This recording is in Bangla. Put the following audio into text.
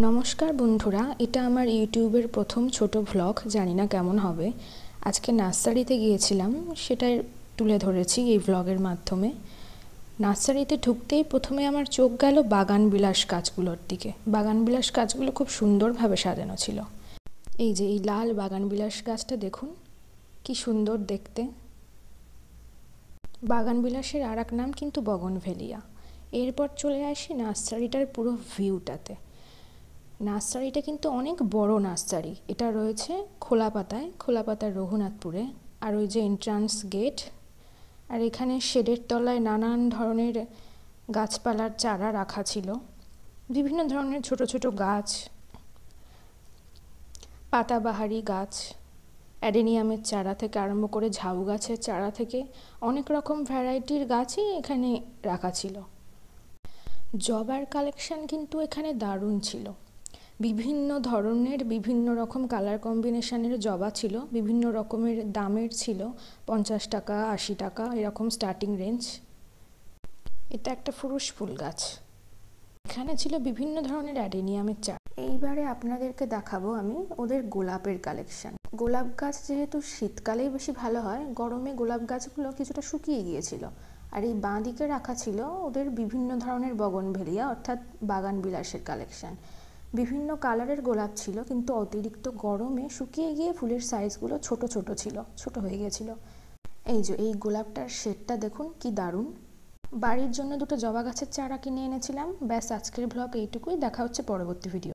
নমস্কার বন্ধুরা, এটা আমার ইউটিউবের প্রথম ছোট ভ্লগ। জানি না কেমন হবে। আজকে নার্সারিতে গিয়েছিলাম, সেটাই তুলে ধরেছি এই ভ্লগের মাধ্যমে। নার্সারিতে ঢুকতেই প্রথমে আমার চোখ গেল বাগান বিলাস গাছগুলোর দিকে। বাগান বিলাস গাছগুলো খুব সুন্দরভাবে সাজানো ছিল। এই যে এই লাল বাগান বিলাস গাছটা দেখুন, কি সুন্দর দেখতে। বাগান বিলাসের আর এক নাম কিন্তু বগনভেলিয়া। এরপর চলে আসি নার্সারিটার পুরো ভিউটাতে। নার্সারিটা কিন্তু অনেক বড় নার্সারি। এটা রয়েছে খোলাপাতার রঘুনাথপুরে। আর ওই যে এন্ট্রান্স গেট, আর এখানে শেডের তলায় নানান ধরনের গাছপালার চারা রাখা ছিল। বিভিন্ন ধরনের ছোট ছোট গাছ, পাতাবাহারি গাছ, অ্যাডেনিয়ামের চারা থেকে আরম্ভ করে ঝাউ গাছের চারা থেকে অনেক রকম ভ্যারাইটির গাছই এখানে রাখা ছিল। জবার কালেকশন কিন্তু এখানে দারুণ ছিল। বিভিন্ন ধরনের বিভিন্ন রকম কালার কম্বিনেশনের জবা ছিল, বিভিন্ন রকমের দামের ছিল। 50 টাকা, 80 টাকা এরকম স্টার্টিং রেঞ্জ। এটা একটা ফুরুষ ফুল গাছ। এখানে ছিল বিভিন্ন ধরনের অ্যাডেনিয়ামের চারা। এইবারে আপনাদেরকে দেখাবো আমি ওদের গোলাপের কালেকশন। গোলাপ গাছ যেহেতু শীতকালেই বেশি ভালো হয়, গরমে গোলাপ গাছগুলো কিছুটা শুকিয়ে গিয়েছিল। আর এই বাঁ দিকে রাখা ছিল ওদের বিভিন্ন ধরনের বগনভেলিয়া, অর্থাৎ বাগান বিলাসের কালেকশন। বিভিন্ন কালারের গোলাপ ছিল, কিন্তু অতিরিক্ত গরমে শুকিয়ে গিয়ে ফুলের সাইজগুলো ছোট ছোট হয়ে গিয়েছিল। এই যে এই গোলাপটার শেডটা দেখুন, কি দারুণ। বাড়ির জন্য দুটো জবা গাছের চারা কিনে এনেছিলাম। ব্যাস, আজকের ব্লগ এইটুকুই। দেখা হচ্ছে পরবর্তী ভিডিও।